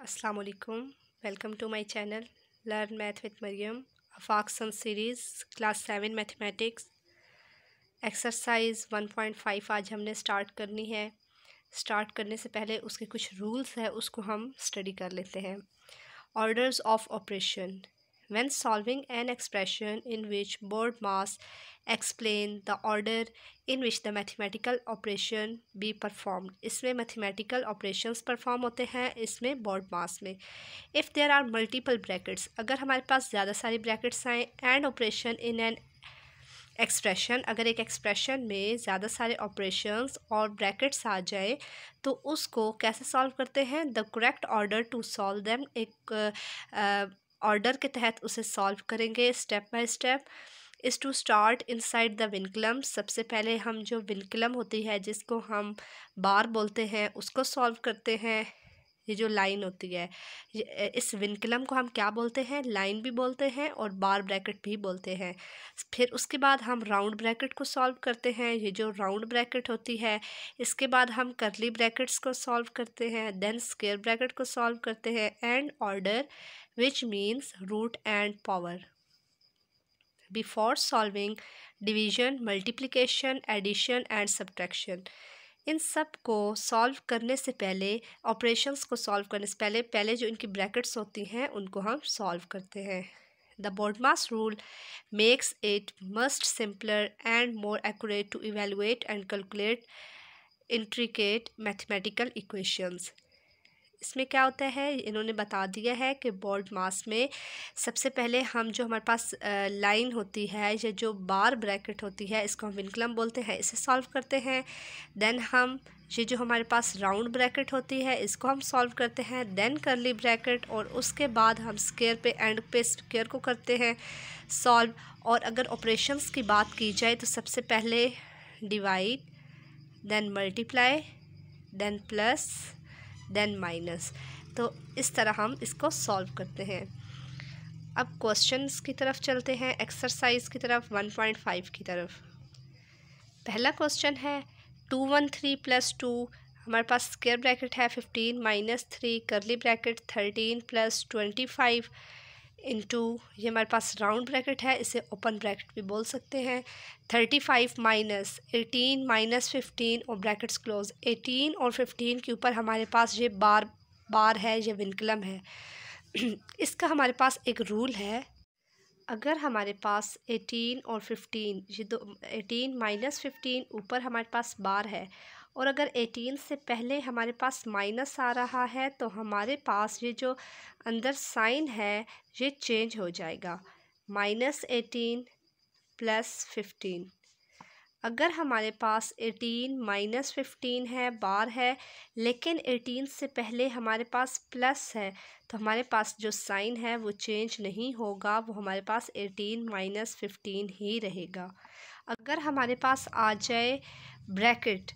अस्सलाम वालेकुम। Welcome to my channel learn math with Mariyam अफाक्सन सीरीज़ क्लास 7 मैथमेटिक्स एक्सरसाइज 1.5 आज हमने स्टार्ट करनी है। स्टार्ट करने से पहले उसके कुछ रूल्स है, उसको हम स्टडी कर लेते हैं। Orders of operation when solving an expression in which BODMAS explain the order in which the mathematical operation be performed। इसमें mathematical operations perform होते हैं इसमें BODMAS में। if there are multiple brackets, अगर हमारे पास ज़्यादा सारी brackets आएँ and operation in an expression, अगर एक एक्सप्रेशन में ज़्यादा सारे ऑपरेशंस और ब्रैकेट्स आ जाए तो उसको कैसे सॉल्व करते हैं। The correct order to solve them, एक ऑर्डर के तहत उसे सॉल्व करेंगे step by step. Is to start inside the vinculum, सबसे पहले हम जो विनक्लम होती है जिसको हम बार बोलते हैं उसको सॉल्व करते हैं। ये जो लाइन होती है इस विनक्लम को हम क्या बोलते हैं, लाइन भी बोलते हैं और बार ब्रैकेट भी बोलते हैं। फिर उसके बाद हम राउंड ब्रैकेट को सॉल्व करते हैं, ये जो राउंड ब्रैकेट होती है। इसके बाद हम कर्ली ब्रैकेट्स को सॉल्व करते हैं, देन स्क्वायर ब्रैकेट को सॉल्व करते हैं and order which means root and power. Before solving division, multiplication, addition and subtraction, इन सब को सॉल्व करने से पहले, ऑपरेशंस को सॉल्व करने से पहले जो इनकी ब्रैकेट्स होती हैं उनको हम सॉल्व करते हैं। The BODMAS rule makes it must simpler and more accurate to evaluate and calculate intricate mathematical equations. इसमें क्या होता है, इन्होंने बता दिया है कि BODMAS में सबसे पहले हम जो हमारे पास लाइन होती है या जो बार ब्रैकेट होती है इसको हम विनक्लम बोलते हैं, इसे सॉल्व करते हैं। देन हम ये जो हमारे पास राउंड ब्रैकेट होती है इसको हम सॉल्व करते हैं, देन कर्ली ब्रैकेट, और उसके बाद हम स्क्वायर पे एंड पे स्क्वायर को करते हैं सॉल्व। और अगर ऑपरेशंस की बात की जाए तो सबसे पहले divide, then multiply, then plus, then minus. तो इस तरह हम इसको सॉल्व करते हैं। अब क्वेश्चंस की तरफ चलते हैं, एक्सरसाइज की तरफ 1.5 की तरफ। पहला क्वेश्चन है 213 + 2, हमारे पास स्क्वायर ब्रैकेट है 15 - 3 कर्ली ब्रैकेट 13 + 25 इंटू, ये हमारे पास राउंड ब्रैकेट है, इसे ओपन ब्रैकेट भी बोल सकते हैं। 35 - 18 - 15 और ब्रैकेट्स क्लोज। 18 और 15 के ऊपर हमारे पास ये बार है, ये विनक्लम है। इसका हमारे पास एक रूल है, अगर हमारे पास 18 और 15 ये दो 18 - 15 ऊपर हमारे पास बार है और अगर 18 से पहले हमारे पास माइनस आ रहा है तो हमारे पास ये जो अंदर साइन है ये चेंज हो जाएगा, -18 + 15। अगर हमारे पास 18 - 15 है, बार है, लेकिन 18 से पहले हमारे पास प्लस है तो हमारे पास जो साइन है वो चेंज नहीं होगा, वो हमारे पास 18 - 15 ही रहेगा। अगर हमारे पास आ जाए ब्रैकेट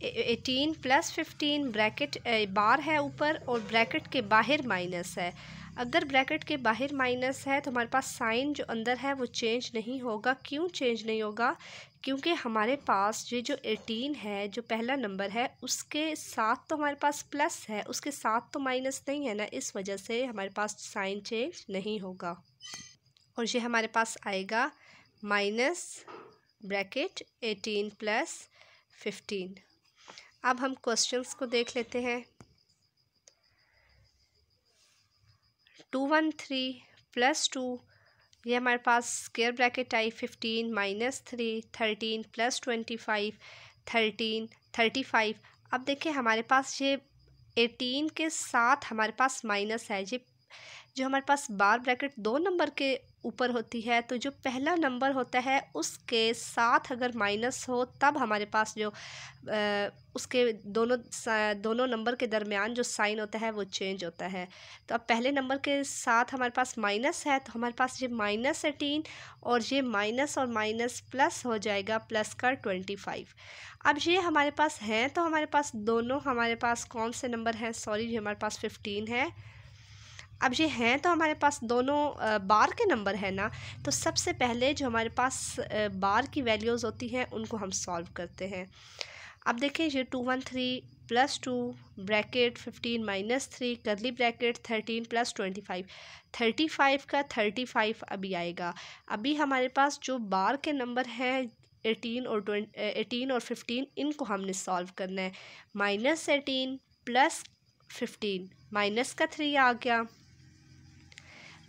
18 + 15, ब्रैकेट बार है ऊपर और ब्रैकेट के बाहर माइनस है। अगर ब्रैकेट के बाहर माइनस है तो हमारे पास साइन जो अंदर है वो चेंज नहीं होगा। क्यों चेंज नहीं होगा? क्योंकि हमारे पास ये जो 18 है, जो पहला नंबर है, उसके साथ तो हमारे पास प्लस है, उसके साथ तो माइनस नहीं है ना, इस वजह से हमारे पास साइन चेंज नहीं होगा और ये हमारे पास आएगा माइनस ब्रैकेट 18 + 15। अब हम क्वेश्चंस को देख लेते हैं। 213 + 2, ये हमारे पास स्क्वायर ब्रैकेट आई 15 - 3 13 + 25 13 35। अब देखिए हमारे पास ये 18 के साथ हमारे पास माइनस है, ये जो हमारे पास बार ब्रैकेट 2 नंबर के ऊपर होती है तो जो पहला नंबर होता है उसके साथ अगर माइनस हो तब हमारे पास जो उसके दोनों नंबर के दरमियान जो साइन होता है वो चेंज होता है। तो अब पहले नंबर के साथ हमारे पास माइनस है तो हमारे पास ये -18 और ये माइनस और माइनस प्लस हो जाएगा, प्लस का 25। अब ये हमारे पास हैं तो हमारे पास दोनों, हमारे पास कौन से नंबर हैं, सॉरी ये हमारे पास 15 है। अब ये हैं तो हमारे पास दोनों बार के नंबर है ना, तो सबसे पहले जो हमारे पास बार की वैल्यूज़ होती हैं उनको हम सॉल्व करते हैं। अब देखिए ये 213 प्लस 2 ब्रैकेट 15 माइनस 3 करली ब्रैकेट 13 प्लस 25, 35 का 35 अभी आएगा। अभी हमारे पास जो बार के नंबर हैं 18 और 15, इनको हमने सॉल्व करना है। -18 प्लस 15 माइनस का 3 आ गया।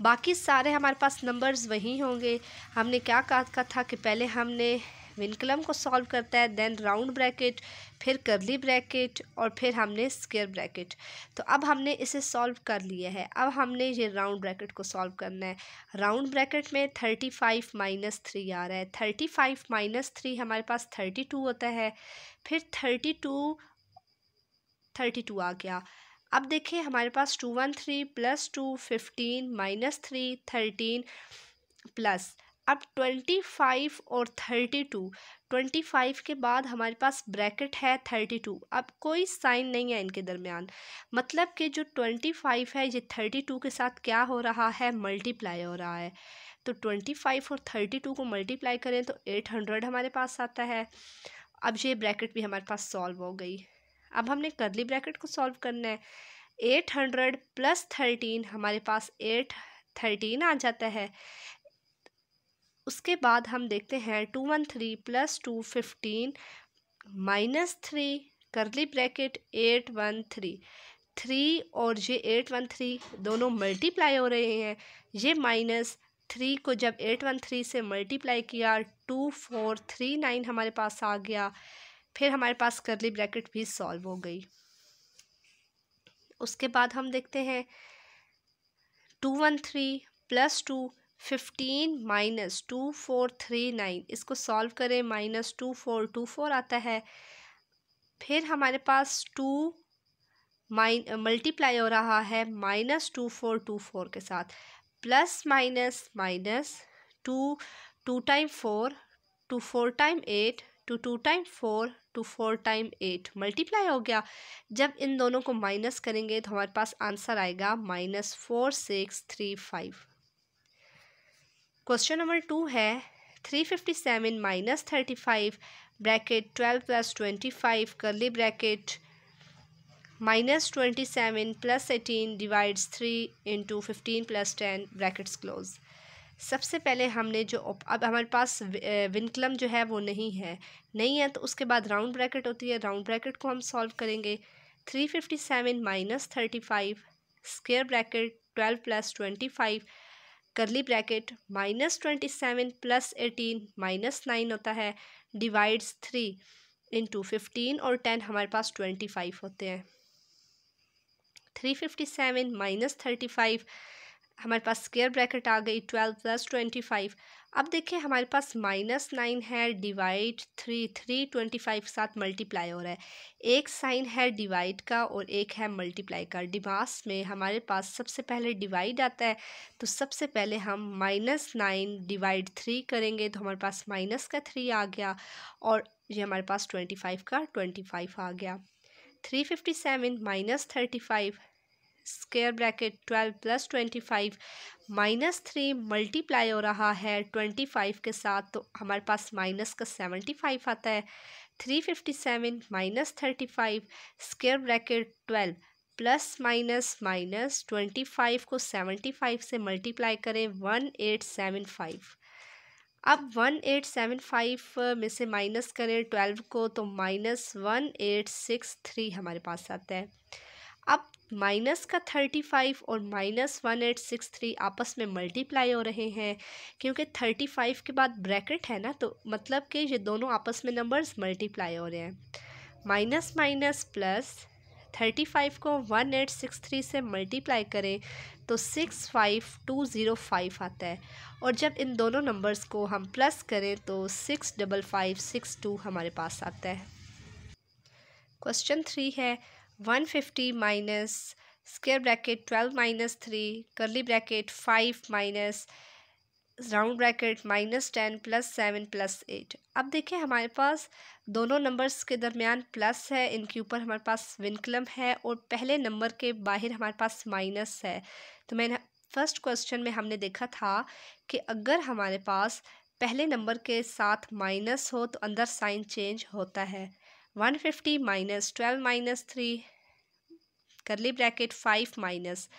बाकी सारे हमारे पास नंबर्स वही होंगे। हमने क्या कहा था कि पहले हमने विनकलम को सॉल्व करता है, देन राउंड ब्रैकेट, फिर करली ब्रैकेट और फिर हमने स्क्वायर ब्रैकेट। तो अब हमने इसे सॉल्व कर लिया है। अब हमने ये राउंड ब्रैकेट को सॉल्व करना है। राउंड ब्रैकेट में 35 माइनस 3 आ रहा है। 35 माइनस 3 हमारे पास 32 होता है। फिर 32 आ गया। अब देखिए हमारे पास 213 प्लस 2 15 माइनस 3 13 प्लस अब 25 और 32। 25 के बाद हमारे पास ब्रैकेट है 32। अब कोई साइन नहीं है इनके दरमियान, मतलब कि जो 25 है ये 32 के साथ क्या हो रहा है, मल्टीप्लाई हो रहा है। तो 25 और 32 को मल्टीप्लाई करें तो 800 हमारे पास आता है। अब ये ब्रैकेट भी हमारे पास सॉल्व हो गई। अब हमने करली ब्रैकेट को सॉल्व करना है। 800 प्लस 13 हमारे पास 813 आ जाता है। उसके बाद हम देखते हैं 213 प्लस 2 15 माइनस 3 करली ब्रैकेट 813, 3 और ये 813 दोनों मल्टीप्लाई हो रहे हैं। ये -3 को जब 813 से मल्टीप्लाई किया 2439 हमारे पास आ गया। फिर हमारे पास करली ब्रैकेट भी सॉल्व हो गई। उसके बाद हम देखते हैं 213 प्लस 2 15 माइनस 2439, इसको सॉल्व करें -2424 आता है। फिर हमारे पास 2 मल्टीप्लाई हो रहा है -2424 के साथ, plus minus minus 2 time 4 2 4 time 8 2 time 4 2 4 time 8 multiply हो गया। जब इन दोनों को माइनस करेंगे तो हमारे पास आंसर आएगा -4635। क्वेश्चन नंबर 2 है 357 माइनस 35 ब्रैकेट 12 प्लस 25 करली bracket -27 plus 18 divides 3 into 15 plus 10 brackets close. सबसे पहले हमने जो अब हमारे पास विनकलम जो है वो नहीं है तो उसके बाद राउंड ब्रैकेट होती है। राउंड ब्रैकेट को हम सॉल्व करेंगे। 357 माइनस 35 स्क्वायर ब्रैकेट 12 प्लस 25 करली ब्रैकेट -27 प्लस 18 -9 होता है, डिवाइड्स 3 इंटू 15 और 10 हमारे पास 25 होते हैं। 357 माइनस 35 हमारे पास स्क्वायर ब्रैकेट आ गई 12 प्लस 25। अब देखिए हमारे पास -9 है, डिवाइड 3 25 के साथ मल्टीप्लाई हो रहा है। एक साइन है डिवाइड का और एक है मल्टीप्लाई का। डिमास में हमारे पास सबसे पहले डिवाइड आता है, तो सबसे पहले हम -9 डिवाइड 3 करेंगे तो हमारे पास माइनस का 3 आ गया और ये हमारे पास 25 का 25 आ गया। 357 minus 35 square bracket 12 plus 25 -3 multiply हो रहा है 25 के साथ, तो हमारे पास माइनस का 75 आता है। 357 minus 35 square bracket 12 plus minus 25 को 75 से मल्टीप्लाई करें 1875। अब 1875 में से माइनस करें 12 को तो -1863 हमारे पास आता है। अब माइनस का 35 और -1863 आपस में मल्टीप्लाई हो रहे हैं, क्योंकि 35 के बाद ब्रैकेट है ना, तो मतलब कि ये दोनों आपस में नंबर्स मल्टीप्लाई हो रहे हैं। माइनस माइनस प्लस 35 को 1863 से मल्टीप्लाई करें तो 65205 आता है, और जब इन दोनों नंबर्स को हम प्लस करें तो 65562 हमारे पास आता है। क्वेश्चन 3 है 150 माइनस स्क्वायर ब्रैकेट 12 माइनस 3 करली bracket 5 minus round bracket -10 plus 7 plus 8। अब देखिए हमारे पास दोनों नंबर्स के दरमियान प्लस है, इनके ऊपर हमारे पास विनकलम है और पहले नंबर के बाहर हमारे पास माइनस है। तो मैंने फर्स्ट क्वेश्चन में हमने देखा था कि अगर हमारे पास पहले नंबर के साथ माइनस हो तो अंदर साइन चेंज होता है। 150 माइनस 12 माइनस 3 करली ब्रैकेट 5 माइनस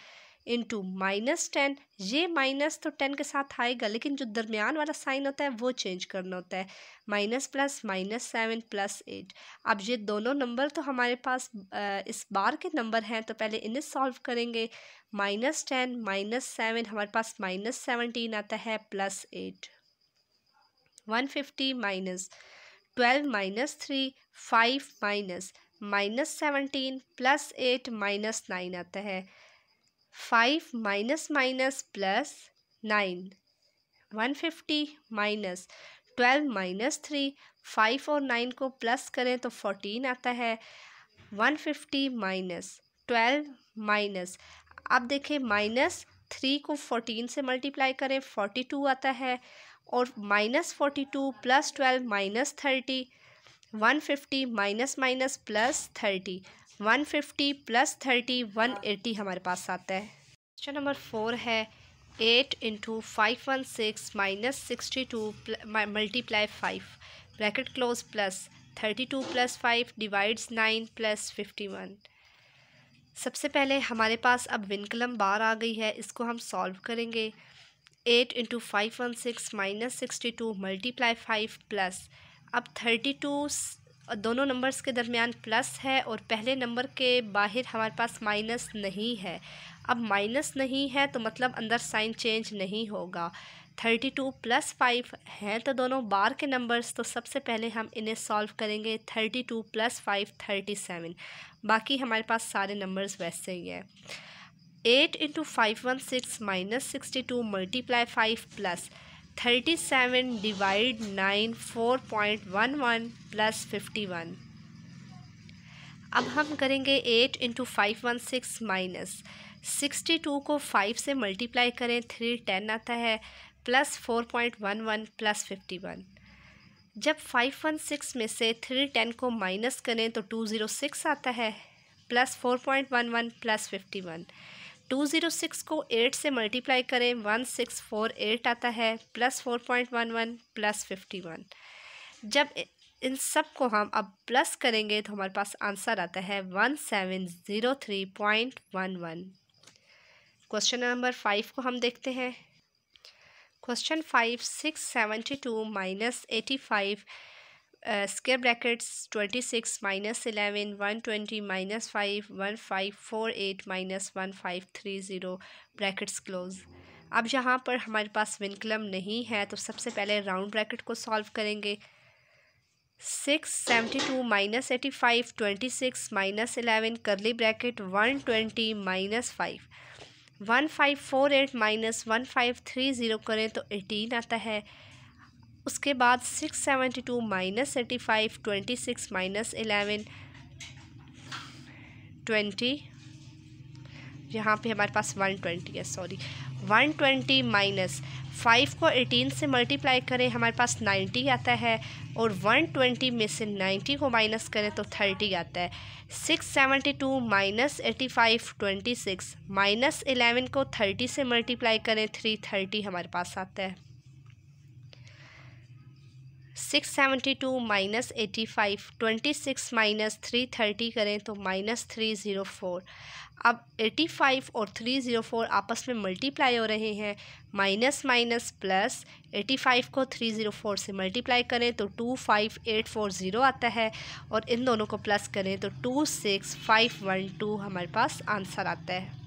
इंटू -10। ये माइनस तो 10 के साथ आएगा, लेकिन जो दरमियान वाला साइन होता है वो चेंज करना होता है। Minus plus -7 + 8। अब ये दोनों नंबर तो हमारे पास इस बार के नंबर हैं, तो पहले इन्हें सॉल्व करेंगे। -10 -7 हमारे पास -17 आता है +8। 150 माइनस 12 माइनस 3 5 माइनस -17 +8 -9 आता है। 5 minus minus plus 9। 150 minus 12 minus 3 5 और 9 को प्लस करें तो 14 आता है। 150 माइनस 12 माइनस, अब देखें -3 को 14 से मल्टीप्लाई करें 42 आता है, और -42 + 12 -30। 150 माइनस माइनस प्लस 30। 150 + 30 180 हमारे पास आता है। क्वेश्चन नंबर 4 है 8 × 516 - 62 × 5 ब्रैकेट क्लोज प्लस 32 + 5 डिवाइड्स 9 + 51। सबसे पहले हमारे पास अब विनकलम बार आ गई है, इसको हम सॉल्व करेंगे। 8 × 516 - 62 × 5 प्लस, अब 32 दोनों नंबर्स के दरमियान प्लस है और पहले नंबर के बाहर हमारे पास माइनस नहीं है। अब माइनस नहीं है तो मतलब अंदर साइन चेंज नहीं होगा। 32 + 5 हैं तो दोनों बार के नंबर्स, तो सबसे पहले हम इन्हें सॉल्व करेंगे। 32 + 5 37। बाकी हमारे पास सारे नंबर्स वैसे ही हैं। 8 × 516 - 62 × 5 प्लस 37 डिवाइड 9 4.11 + 51। अब हम करेंगे 8 × 516 माइनस 62 को 5 से मल्टीप्लाई करें 3 10 आता है, प्लस 4.11 + 51। जब 516 में से 3 10 को माइनस करें तो 206 आता है, प्लस 4.11 + 51। 206 को 8 से मल्टीप्लाई करें 1648 आता है, प्लस 4.11 + 51। जब इन सब को हम अब प्लस करेंगे तो हमारे पास आंसर आता है 1703.11। क्वेश्चन नंबर 5 को हम देखते हैं। Question 5 672 - 85 square brackets 26 - 11 120 - 5 1548 - 1530 brackets close. अब यहाँ पर हमारे पास विनकलम नहीं है, तो सबसे पहले राउंड ब्रैकेट को सॉल्व करेंगे। 672 - 85 26 - 11 करली ब्रैकेट 120 - 5 1548 - 1530 करें तो 18 आता है। उसके बाद 672 - 85 26 - 11 20, यहाँ पे हमारे पास 120 है, सॉरी 120 माइनस 5 को 18 से मल्टीप्लाई करें हमारे पास 90 आता है, और 120 में से 90 को माइनस करें तो 30 आता है। 672 - 85 26 - 11 को 30 से मल्टीप्लाई करें 330 हमारे पास आता है। 672 - 85 26 - 330 करें तो -304। अब 85 और 304 आपस में मल्टीप्लाई हो रहे हैं, माइनस माइनस प्लस 85 को 304 से मल्टीप्लाई करें तो 25840 आता है, और इन दोनों को प्लस करें तो 26512 हमारे पास आंसर आता है।